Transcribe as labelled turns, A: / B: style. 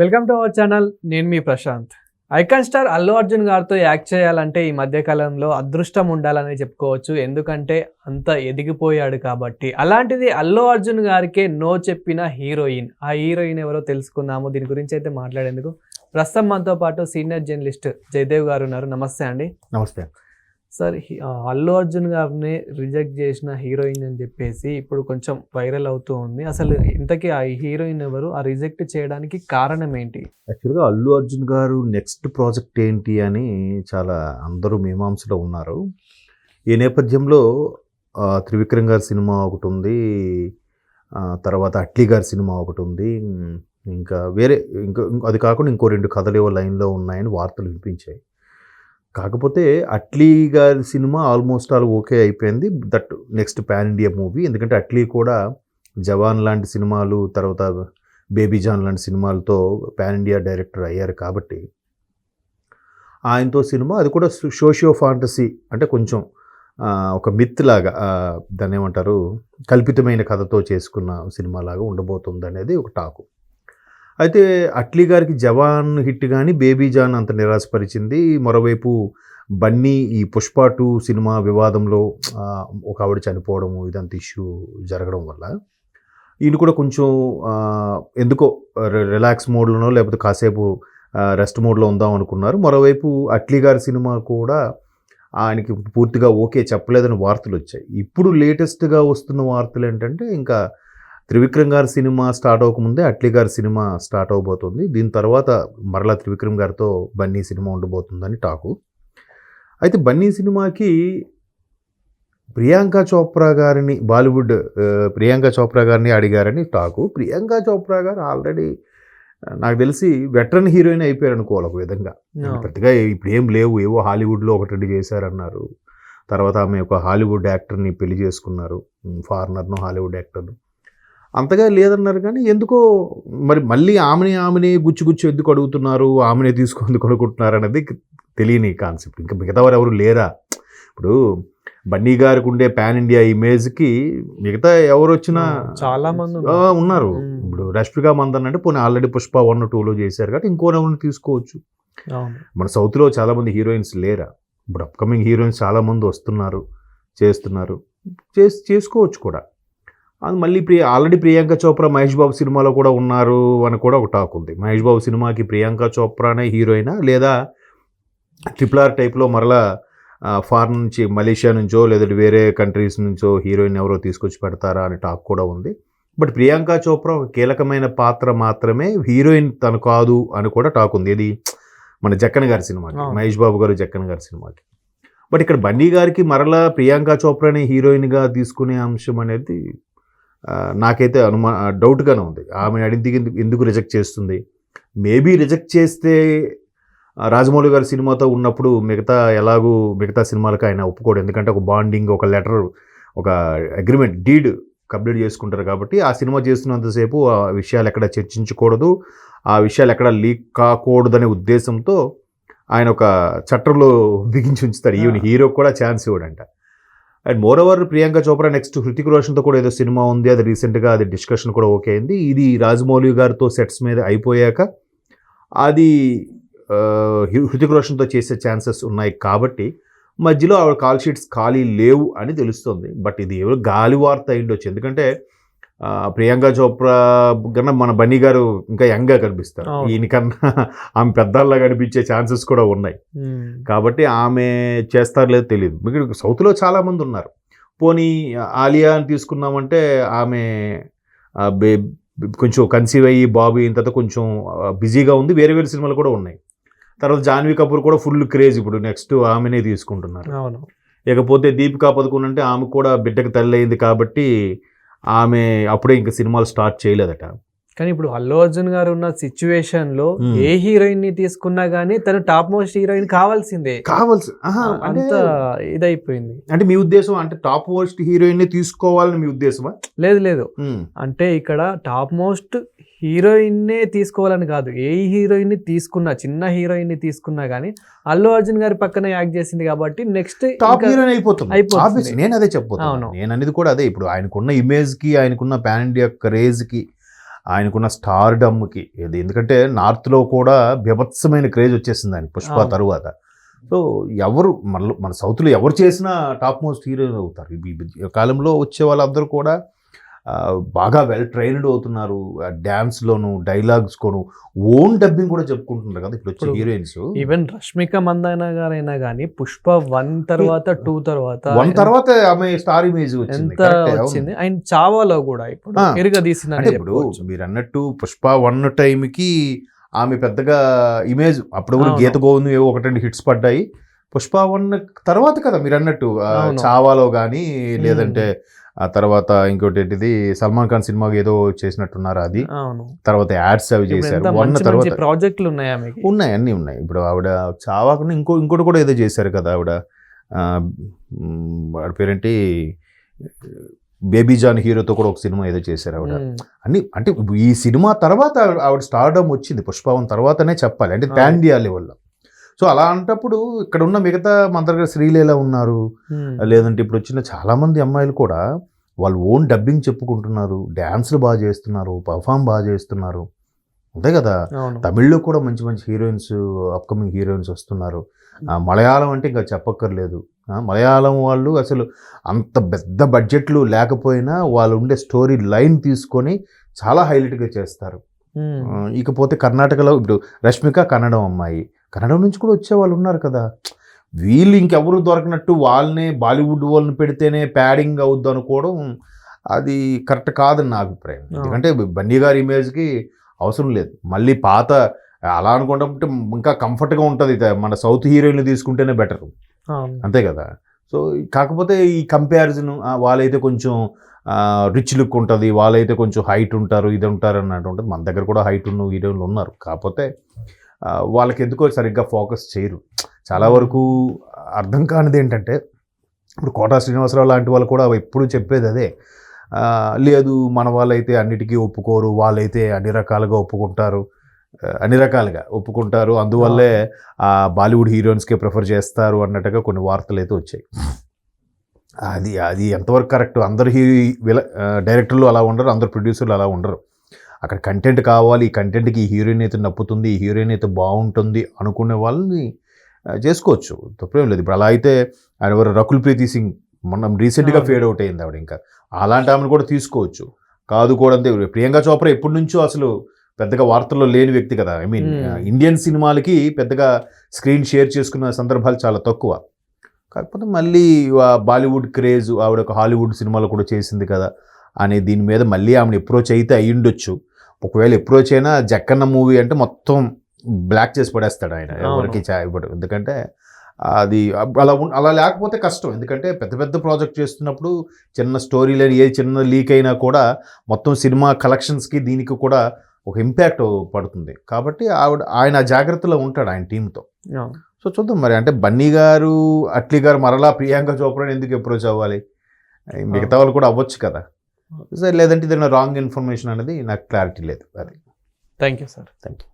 A: Welcome to our channel. నేను మీ Prashanth. Icon star Allu Arjun గారితో act చేయాలంటే ఈ మధ్య కాలంలో అదృష్టం ఉండాలని చెప్పుకోవచ్చు. ఎందుకంటే అంత ఎదిగిపోయాడు కాబట్టి. అలాంటిది అల్లు అర్జున్ గారికే నో చెప్పిన హీరోయిన్. ఆ హీరోయిన్ ఎవరో తెలుసుకుందాము. దీని గురించి అయితే మాట్లాడేందుకు ప్రస్తుతం మనతో పాటు సీనియర్ జర్నలిస్ట్ జయదేవ్ గారు ఉన్నారు. నమస్తే అండి.
B: నమస్తే
A: సార్. అల్లు అర్జున్ గారిని రిజెక్ట్ చేసిన హీరోయిన్ అని చెప్పేసి ఇప్పుడు కొంచెం వైరల్ అవుతూ ఉంది. అసలు ఇంతకీ ఆ హీరోయిన్ ఎవరు? ఆ రిజెక్ట్ చేయడానికి కారణం ఏంటి?
B: యాక్చువల్గా అల్లు అర్జున్ గారు నెక్స్ట్ ప్రాజెక్ట్ ఏంటి అని చాలా అందరూ మీమాంసలో ఉన్నారు. ఈ నేపథ్యంలో త్రివిక్రమ్ గారి సినిమా ఒకటి ఉంది, తర్వాత అట్లీ గారి సినిమా ఒకటి ఉంది, ఇంకా వేరే అది కాకుండా ఇంకో 2 కథలు ఏవో లైన్లో ఉన్నాయని వార్తలు వినిపించాయి. కాకపోతే అట్లీ గారి సినిమా ఆల్మోస్ట్ ఆల్ ఓకే అయిపోయింది. That next pan India movie. ఎందుకంటే అట్లీ కూడా జవాన్ లాంటి సినిమాలు, తర్వాత బేబీ జాన్ లాంటి సినిమాలతో పాన్ ఇండియా డైరెక్టర్ అయ్యారు కాబట్టి ఆయనతో సినిమా అది కూడా సోషియో ఫాంటసీ, అంటే కొంచెం ఒక మిత్ లాగా, దాన్ని ఏమంటారు, కల్పితమైన కథతో చేసుకున్న సినిమా లాగా ఉండబోతుంది అనేది ఒక టాకు. అయితే అట్లీ గారికి జవాన్ హిట్ కానీ బేబీ జాన్ అంత నిరాశపరిచింది. మరోవైపు బన్నీ ఈ పుష్ప 2 సినిమా వివాదంలో ఒక ఆవిడ చనిపోవడము, ఇదంత ఇష్యూ జరగడం వల్ల ఈయన కూడా కొంచెం ఎందుకో రిలాక్స్ మోడ్లోనో లేకపోతే కాసేపు రెస్ట్ మోడ్లో ఉందాం అనుకున్నారు. మరోవైపు అట్లీ గారి సినిమా కూడా ఆయనకి పూర్తిగా ఓకే చెప్పలేదని వార్తలు వచ్చాయి. ఇప్పుడు లేటెస్ట్గా వస్తున్న వార్తలు ఏంటంటే ఇంకా త్రివిక్రమ్ గారి సినిమా స్టార్ట్ అవ్వకముందే అట్లీ గారి సినిమా స్టార్ట్ అవబోతుంది. దీని తర్వాత మరలా త్రివిక్రమ్ గారితో బన్నీ సినిమా ఉండబోతుందని టాకు. అయితే బన్నీ సినిమాకి ప్రియాంక చోప్రా గారిని, బాలీవుడ్ ప్రియాంక చోప్రా గారిని అడిగారని టాకు. ప్రియాంక చోప్రా గారు ఆల్రెడీ నాకు తెలిసి వెటరన్ హీరోయిన్ అయిపోయారు అనుకోవాలి ఒక విధంగా. పెద్దగా ఇప్పుడు ఏం లేవు, ఏవో హాలీవుడ్లో 1-2 చేశారన్నారు. తర్వాత ఆమె ఒక హాలీవుడ్ యాక్టర్ని పెళ్లి చేసుకున్నారు, ఫారినర్ను హాలీవుడ్ యాక్టర్ను. అంతగా లేదన్నారు కానీ ఎందుకో మరి మళ్ళీ ఆమెని గుచ్చి ఎందుకు అడుగుతున్నారు, ఆమెనే ఎందుకు అడుగుతున్నారు అనేది తెలియని కాన్సెప్ట్. ఇంకా మిగతా వారు ఎవరు లేరా? ఇప్పుడు బన్నీ గారికి ఉండే పాన్ ఇండియా ఇమేజ్కి మిగతా ఎవరు వచ్చినా
A: చాలా మంది
B: ఉన్నారు. ఇప్పుడు రష్మిక మందన్ అంటే పోనీ ఆల్రెడీ పుష్ప 1, 2లో చేశారు కాబట్టి ఇంకోనెవరిని తీసుకోవచ్చు. మన సౌత్లో చాలామంది హీరోయిన్స్ లేరా? ఇప్పుడు అప్కమింగ్ హీరోయిన్స్ చాలామంది వస్తున్నారు, చేస్తున్నారు, చేసుకోవచ్చు కూడా. అది మళ్ళీ ఆల్రెడీ ప్రియాంక చోప్రా మహేష్ బాబు సినిమాలో కూడా ఉన్నారు అని కూడా ఒక టాక్ ఉంది. మహేష్ బాబు సినిమాకి ప్రియాంక చోప్రానే హీరోయినా, లేదా RRR టైప్లో మరలా ఫారెన్ నుంచి, మలేషియా నుంచో లేదంటే వేరే కంట్రీస్ నుంచో హీరోయిన్ ఎవరో తీసుకొచ్చి పెడతారా అని టాక్ కూడా ఉంది. బట్ ప్రియాంక చోప్రా ఒక కీలకమైన పాత్ర మాత్రమే, హీరోయిన్ తను కాదు అని కూడా టాక్ ఉంది. ఇది మన జక్కన్ గారి సినిమాకి, మహేష్ బాబు గారు జక్కన్ గారి సినిమాకి. బట్ ఇక్కడ బన్నీ గారికి మరలా ప్రియాంక చోప్రాని హీరోయిన్గా తీసుకునే అంశం అనేది నాకైతే డౌట్గానే ఉంది. ఆమె అడిగి ఎందుకు రిజెక్ట్ చేస్తుంది? మేబీ రిజెక్ట్ చేస్తే రాజమౌళి గారి సినిమాతో ఉన్నప్పుడు మిగతా సినిమాలకు ఆయన ఒప్పుకోడు. ఎందుకంటే ఒక బాండింగ్, ఒక లెటర్, ఒక అగ్రిమెంట్, డీడ్ కంప్లీట్ చేసుకుంటారు కాబట్టి ఆ సినిమా చేస్తున్నంతసేపు ఆ విషయాలు ఎక్కడ చర్చించకూడదు, ఆ విషయాలు ఎక్కడ లీక్ కాకూడదనే ఉద్దేశంతో ఆయన ఒక చట్టంలో బిగించి ఉంచుతారు. ఈవెన్ హీరోకి కూడా ఛాన్స్ ఇవ్వడంట. And moreover Priyanka Chopra next Hrithik రోషన్తో కూడా ఏదో సినిమా ఉంది, అది రీసెంట్గా అది డిస్కషన్ కూడా ఓకే అయింది. ఇది రాజమౌళి గారితో సెట్స్ మీద అయిపోయాక అది హృతిక్ రోషన్తో చేసే ఛాన్సెస్ ఉన్నాయి కాబట్టి మధ్యలో ఆవిడ కాల్ షీట్స్ ఖాళీ లేవు అని తెలుస్తుంది. బట్ ఇది ఎవరు గాలి వార్త అయిండొచ్చు. ఎందుకంటే ప్రియాంక చోప్రా కన్నా మన బన్నీ గారు ఇంకా యంగ్గా కనిపిస్తారు, ఈయనకన్నా ఆమె పెద్దల్లా కనిపించే ఛాన్సెస్ కూడా ఉన్నాయి. కాబట్టి ఆమె చేస్తారో లేదో తెలియదు. మీకు సౌత్లో చాలామంది ఉన్నారు. పోనీ ఆలియా అని తీసుకున్నామంటే ఆమె కొంచెం కన్సీవ్ అయ్యి బాబు ఇంత కొంచెం బిజీగా ఉంది. వేరే సినిమాలు కూడా ఉన్నాయి. తర్వాత జాన్వీ కపూర్ కూడా ఫుల్ క్రేజ్, ఇప్పుడు నెక్స్ట్ ఆమెనే తీసుకుంటున్నారు. ఇకపోతే దీపికా పదుకొనె అంటే ఆమె కూడా బిడ్డకు తల్లి అయింది కాబట్టి ఆమె అప్పుడే ఇంకా సినిమాలు స్టార్ట్ చేయలేదట.
A: కానీ ఇప్పుడు అల్లు అర్జున్ గారు ఉన్న సిచ్యువేషన్లో ఏ హీరోయిన్ ని తీసుకున్నా గానీ తను టాప్ మోస్ట్ హీరోయిన్ కావాల్సిందే. అంత ఇదైపోయింది.
B: అంటే మీ ఉద్దేశం అంటే టాప్ మోస్ట్ హీరోయిన్ ని తీసుకోవాలని మీ ఉద్దేశమా?
A: లేదు. అంటే ఇక్కడ టాప్ మోస్ట్ హీరోయిన్ నే తీసుకోవాలని కాదు. ఏ హీరోయిన్ ని తీసుకున్నా, చిన్న హీరోయిన్ ని తీసుకున్నా గానీ అల్లు అర్జున్ గారి పక్కన యాక్ట్ చేసింది కాబట్టి నెక్స్ట్
B: టాప్ హీరోయిన్ అయిపోతుంది. నేను అదే చెప్పబోతున్నాను. నేను అనేది కూడా అదే. ఇప్పుడు ఆయనకున్న ఇమేజ్ కి, ఆయనకున్న పాన్ ఇండియా క్రేజ్ కి ఆయనకున్న స్టార్డమ్కి ఇది, ఎందుకంటే నార్త్లో కూడా బీభత్సమైన క్రేజ్ వచ్చేసింది ఆయన పుష్ప
A: అవును.
B: తరువాత. సో ఎవరు మన సౌత్లో ఎవరు చేసినా టాప్ మోస్ట్ హీరోయిన్ అవుతారు. ఈ కాలంలో వచ్చే వాళ్ళందరూ కూడా బాగా వెల్ ట్రైన్డ్ అవుతున్నారు. డ్యాన్స్లోను డైలాగ్స్లోను ఓన్ డబ్బింగ్ కూడా చెప్పుకుంటున్నారు కదా ఇప్పుడు వచ్చే హీరోయిన్స్.
A: ఈవెన్ రష్మిక మందాన గారైనా కానీ పుష్ప 1 తర్వాత 2 తర్వాత
B: 1 తర్వాత ఆమె స్టార్ ఇమేజ్ వచ్చింది.
A: ఎంత వచ్చింది. అండ్ చావాలో కూడా ఇప్పుడు ఎరుగదీసింది
B: అంటే ఇప్పుడు మీరు అన్నట్టు పుష్ప 1 టైంకి ఆమె పెద్దగా ఇమేజ్ అప్పుడు కూడా గీత గోవిందం ఏవో 1-2 హిట్స్ పడ్డాయి. పుష్ప 1 తర్వాత కదా మీరు అన్నట్టు చావాలో కానీ లేదంటే ఆ తర్వాత ఇంకోటి ఏంటిది సల్మాన్ ఖాన్ సినిమాకి ఏదో చేసినట్టున్నారు అది. తర్వాత యాడ్స్ అవి చేశారు. 1 తర్వాత
A: ప్రాజెక్టులు
B: ఉన్నాయి, అన్నీ ఉన్నాయి. ఇప్పుడు ఆవిడ చావాకుండా ఇంకోటి కూడా ఏదో చేశారు కదా ఆవిడ, వాడి పేరేంటి బేబీ జాన్ హీరోతో కూడా ఒక సినిమా ఏదో చేశారు ఆవిడ. అన్ని అంటే ఈ సినిమా తర్వాత ఆవిడ స్టార్డమ్ వచ్చింది పుష్ప 1 తర్వాతనే చెప్పాలి, అంటే పాన్ ఇండియా లెవెల్లో. సో అలా అంటప్పుడు ఇక్కడ ఉన్న మిగతా మన దగ్గర శ్రీలీల ఉన్నారు, లేదంటే ఇప్పుడు వచ్చిన చాలామంది అమ్మాయిలు కూడా వాళ్ళు ఓన్ డబ్బింగ్ చెప్పుకుంటున్నారు, డ్యాన్స్లు బాగా చేస్తున్నారు, పర్ఫామ్ బాగా చేస్తున్నారు, అంతే కదా. తమిళ్లో కూడా మంచి మంచి హీరోయిన్స్, అప్కమింగ్ హీరోయిన్స్ వస్తున్నారు. మలయాళం అంటే ఇంకా చెప్పక్కర్లేదు. మలయాళం వాళ్ళు అసలు అంత పెద్ద బడ్జెట్లు లేకపోయినా వాళ్ళు ఉండే స్టోరీ లైన్ తీసుకొని చాలా హైలైట్గా చేస్తారు. ఇకపోతే కర్ణాటకలో ఇప్పుడు రష్మిక కన్నడం అమ్మాయి, కన్నడం నుంచి కూడా వచ్చే వాళ్ళు ఉన్నారు కదా. వీళ్ళు ఇంకెవరు దొరకనట్టు వాళ్ళనే బాలీవుడ్ వాళ్ళని పెడితేనే ప్యాడింగ్ అవుద్ది అనుకోవడం అది కరెక్ట్ కాదని నా అభిప్రాయం. ఎందుకంటే బన్నీ గారి ఇమేజ్కి అవసరం లేదు. మళ్ళీ పాత అలా అనుకుంటే ఇంకా కంఫర్ట్గా ఉంటుంది. మన సౌత్ హీరోయిన్లు తీసుకుంటేనే బెటర్, అంతే కదా. సో కాకపోతే ఈ కంపారిజన్ వాళ్ళైతే కొంచెం రిచ్ లుక్ ఉంటుంది, వాళ్ళైతే కొంచెం హైట్ ఉంటారు, ఇది ఉంటారు అన్నట్టు ఉంటుంది. మన దగ్గర కూడా హైట్ ఉన్న హీరోయిన్లు ఉన్నారు. కాకపోతే వాళ్ళకి ఎందుకో సరిగ్గా ఫోకస్ చేయరు. చాలా వరకు అర్థం కానిది ఏంటంటే ఇప్పుడు కోటా శ్రీనివాసరావు లాంటి వాళ్ళు కూడా ఎప్పుడు చెప్పేది అదే, లేదు మన వాళ్ళైతే అన్నిటికీ ఒప్పుకోరు, వాళ్ళైతే అన్ని రకాలుగా ఒప్పుకుంటారు, అందువల్లే బాలీవుడ్ హీరోయిన్స్కే ప్రిఫర్ చేస్తారు అన్నట్టుగా కొన్ని వార్తలు అయితే వచ్చాయి. అది ఎంతవరకు కరెక్ట్? అందరు డైరెక్టర్లు అలా ఉండరు, అందరు ప్రొడ్యూసర్లు అలా ఉండరు. అక్కడ కంటెంట్ కావాలి, ఈ కంటెంట్కి ఈ హీరోయిన్ అయితే నప్పుతుంది, ఈ హీరోయిన్ అయితే బాగుంటుంది అనుకునే వాళ్ళని చేసుకోవచ్చు, తప్పేం లేదు. ఇప్పుడు అలా అయితే ఆయన ఎవరు రకుల్ ప్రీతి సింగ్ మనం రీసెంట్గా ఫేడ్ అవుట్ అయింది ఆవిడ, ఇంకా అలాంటి ఆమెను కూడా తీసుకోవచ్చు. కాదు కూడా అంతే. ప్రియాంక చోప్రా ఎప్పటి నుంచో అసలు పెద్దగా వార్తల్లో లేని వ్యక్తి కదా. ఐ మీన్ ఇండియన్ సినిమాలకి పెద్దగా స్క్రీన్ షేర్ చేసుకున్న సందర్భాలు చాలా తక్కువ. కాకపోతే మళ్ళీ బాలీవుడ్ క్రేజ్, ఆవిడ ఒక హాలీవుడ్ సినిమాలో కూడా చేసింది కదా అనే దీని మీద మళ్ళీ ఆమెను అప్రోచ్ అయితే అయ్యుండొచ్చు. ఒకవేళ అప్రోచ్ అయినా జక్కన్న మూవీ అంటే మొత్తం బ్లాక్ చేసి పడేస్తాడు ఆయన, ఎవరికి ఇవ్వడు. ఎందుకంటే అది అలా లేకపోతే కష్టం. ఎందుకంటే పెద్ద పెద్ద ప్రాజెక్ట్ చేస్తున్నప్పుడు చిన్న స్టోరీ లేని ఏ చిన్న లీక్ అయినా కూడా మొత్తం సినిమా కలెక్షన్స్కి దీనికి కూడా ఒక ఇంపాక్ట్ పడుతుంది. కాబట్టి ఆయన జాగ్రత్తలో ఉంటాడు ఆయన టీంతో. సో చూద్దాం మరి. అంటే బన్నీ గారు, అట్లీ గారు మరలా ప్రియాంక చోప్రాని ఎందుకు అప్రోచ్ అవ్వాలి? మిగతా వాళ్ళు కూడా అవ్వచ్చు కదా. లేదంటే ఏదైనా రాంగ్ ఇన్ఫర్మేషన్ అనేది నాకు క్లారిటీ లేదు. అది.
A: Thank you sir.
B: Thank you.